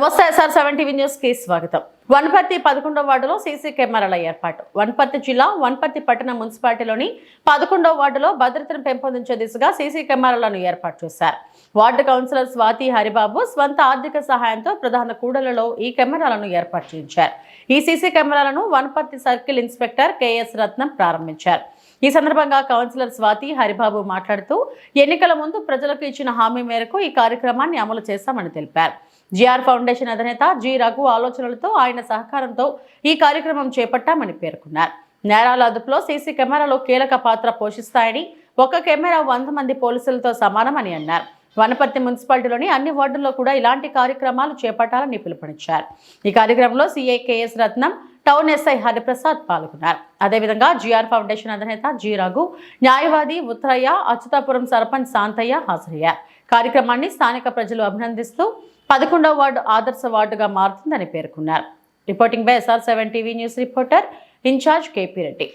నమస్తే SR7 TV news కి స్వాగతం. వనపర్తి 11వ వార్డులో సీసీ కెమెరాల ఏర్పాటు. వనపర్తి జిల్లా వనపర్తి పట్టణ మున్సిపాలిటీలోని 11వ వార్డులో భద్రతను పెంపొందించే దిశగా సీసీ కెమెరాలను ఏర్పాటు చేశారు. వార్డు కౌన్సిలర్ స్వాతి హరిబాబు స్వంత ఆర్థిక సహాయంతో ప్రధాన కూడళ్లలో ఈ కెమెరాలను ఏర్పాటు చేయించారు. ఈ సీసీ కెమెరాలను వనపర్తి సర్కిల్ ఇన్స్పెక్టర్ KS రత్నం ప్రారంభించారు. ఈ సందర్భంగా కౌన్సిలర్ స్వాతి హరిబాబు మాట్లాడుతూ ఎన్నికల ముందు ప్రజలకు ఇచ్చిన హామీ మేరకు ఈ కార్యక్రమాన్ని అమలు చేస్తామని తెలిపారు. GR ఫౌండేషన్ అధినేత G రఘు ఆలోచనలతో ఆయన సహకారంతో ఈ కార్యక్రమం చేపట్టామని పేర్కొన్నారు. నేరాల అదుపులో సీసీ కెమెరాలు కీలక పాత్ర పోషిస్తాయని, ఒక కెమెరా 100 మంది పోలీసులతో సమానమని అన్నారు. వనపర్తి మున్సిపాలిటీలోని అన్ని వార్డుల్లో కూడా ఇలాంటి కార్యక్రమాలు చేపట్టాలని పిలుపునిచ్చారు. ఈ కార్యక్రమంలో CA KS రత్నం, టౌన్ SI హరిప్రసాద్ పాల్గొన్నారు. అదేవిధంగా GR ఫౌండేషన్ అధినేత G రఘు, న్యాయవాది ఉత్తరయ్య, అచ్యుతాపురం సర్పంచ్ శాంతయ్య హాజరయ్యారు. కార్యక్రమాన్ని స్థానిక ప్రజలు అభినందిస్తూ 11వ వార్డు ఆదర్శ వార్డుగా మారుతుందని పేర్కొన్నారు. Reporting by SR7 TV news reporter in-charge KP Reddy.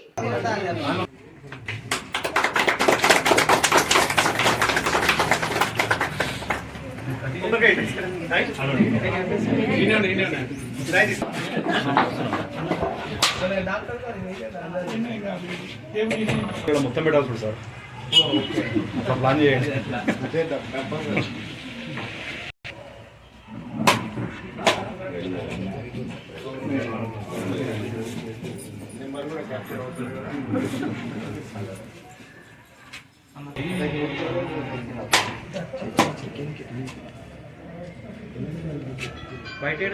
మొత్తం పెట్టాల్సి సార్ ప్లాన్ చేయండి. బయట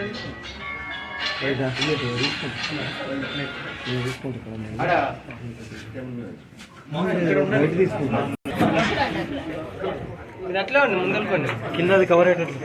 అట్లా ముందనుకోండి, కిందది కవర్ అయ్యేటట్లు.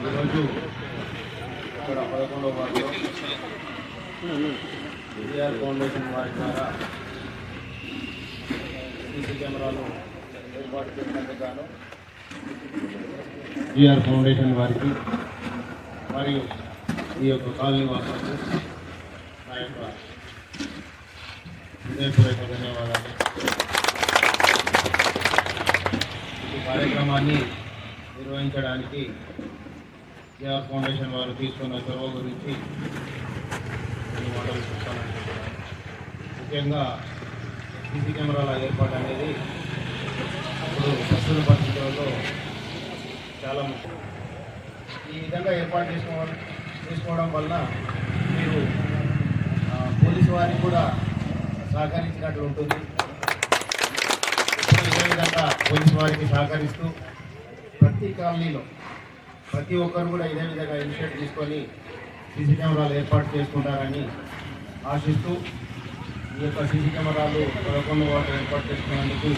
ఈరోజు ఇక్కడ 11వ వార్డులో GR ఫౌండేషన్ వారి ద్వారా సీసీ కెమెరాలు ఏర్పాటు చేసినందుకు గాను GR ఫౌండేషన్ వారికి మరియు ఈ యొక్క కాలనీ వాసులకు నా యొక్క హృదయపూర్వక ధన్యవాదాలు. ఈ కార్యక్రమాన్ని నిర్వహించడానికి GR ఫౌండేషన్ వారు తీసుకున్న చొరవ గురించి కొన్ని మాటలు చెప్పాలనుకుంటున్నాను. ముఖ్యంగా సీసీ కెమెరాల ఏర్పాటు అనేది ఇప్పుడు ప్రస్తుత పరిస్థితులలో చాలా ముఖ్యం. ఈ విధంగా ఏర్పాటు చేసుకోవడం వల్ల మీరు పోలీసు వారికి కూడా సహకరించినట్లు ఉంటుంది. ఇదే విధంగా పోలీసు వారికి సహకరిస్తూ ప్రతి కాలనీలో ప్రతి ఒక్కరు కూడా ఇదే విధంగా ఇనిషియేటివ్ తీసుకొని సీసీ కెమెరాలు ఏర్పాటు చేసుకుంటారని ఆశిస్తూ ఈ యొక్క సీసీ కెమెరాలు 11వ వార్డు ఏర్పాటు చేసుకున్నందుకు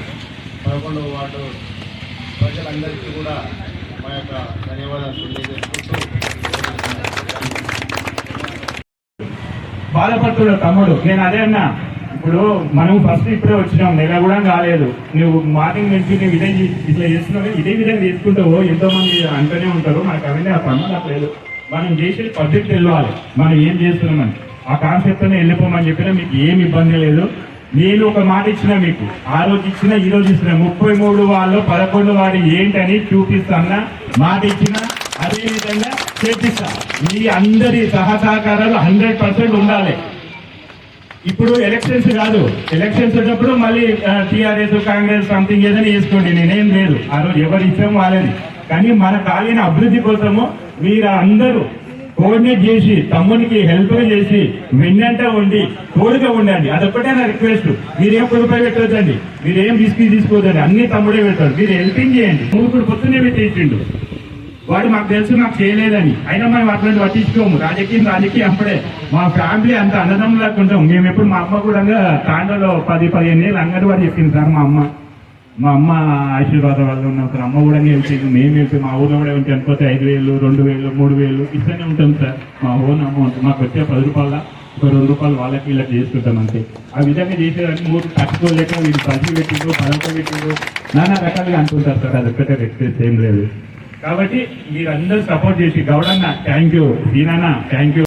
11వ వార్డు ప్రజలందరికీ కూడా మా యొక్క ధన్యవాదాలు తెలియజేసుకుంటూ బాధపడుతున్నాడు తమ్ముడు. నేను అదే అన్నా, ఇప్పుడు మనం ఫస్ట్ ఇప్పుడే వచ్చినాం, నెల కూడా కాలేదు. నువ్వు మార్నింగ్ నుంచి నువ్వు ఇదే ఇట్లా చేస్తున్నావు, ఇదే విధంగా చేసుకుంటావు. ఎంతో మంది అంటూనే ఉంటారు, మనకు అవన్నీ ఆ పనులు లేదు. మనం చేసే పద్ధతి తెలియాలి, మనం ఏం చేస్తున్నామని. ఆ కాన్సెప్ట్నే వెళ్ళిపోమని చెప్పినా మీకు ఏమి ఇబ్బంది లేదు. నేను ఒక మాట ఇచ్చిన మీకు, ఆ రోజు ఇచ్చిన ఈ రోజు ఇచ్చిన 33 వాళ్ళు 11 వాడు ఏంటని చూపిస్తానా మాట ఇచ్చిన, అదే విధంగా చేపిస్తా. మీ అందరి సహకారాలు 100% ఉండాలి. ఇప్పుడు ఎలక్షన్స్ కాదు, ఎలక్షన్స్ వచ్చేటప్పుడు మళ్ళీ TRS కాంగ్రెస్ సంథింగ్ ఏదైనా వేసుకోండి, నేనేం లేదు. ఆ రోజు ఎవరు ఇష్టం వాళ్ళని. కానీ మన కాలిన అభివృద్ధి కోసము మీరు అందరూ కోఆర్డినేట్ చేసి తమ్మునికి హెల్ప్ చేసి వెన్నంట ఉండి తోడుగా ఉండండి. అదొక్కటే నా రిక్వెస్ట్. మీరేం రూపాయలు పెట్టొద్దండి, మీరేం తీసుకోవద్దండి, అన్ని తమ్ముడే పెడతాడు. మీరు హెల్పింగ్ చేయండి. మూకుడు పొద్దునే పెట్టేసిండు వాడు, మాకు తెలుసు మాకు చేయలేదని. అయినా మనం అట్లాంటి పట్టించుకోము. రాజకీయం అప్పుడే మా ఫ్యామిలీ అంత అన్నదమ్ములకు ఉంటాం. మేము ఎప్పుడు మా అమ్మ కూడా తాండలో 10-15 ఏళ్ళు అంగన్వాడీ చెప్పింది సార్. మా అమ్మ ఆశీర్వాదం వల్ల ఉన్నప్పుడు అమ్మ కూడా వెళ్తుంది, మేము వెళ్తే మా ఊళ్ళో కూడా చనిపోతే 5,000, 2,000, 3,000 ఇట్లనే ఉంటాం సార్. మా ఓన్ అమౌంట్ మాకు వచ్చే 10 రూపాయల ఒక 2 రూపాయలు వాళ్ళకి వీళ్ళకి చేసుకుంటాం అంతే. ఆ విధంగా చేసేదాన్ని 3 తట్టుకోలేక వీళ్ళు పది పెట్టిండు, పదొక పెట్టిండు, నానా రకాలుగా అంటుంటారు సార్. అది ఒక్కటే రిక్వెస్ట్ ఏం లేదు. కాబట్టి మీరందరూ సపోర్ట్ చేసి గౌడన్న థ్యాంక్ యూ, దీనన్న థ్యాంక్ యూ.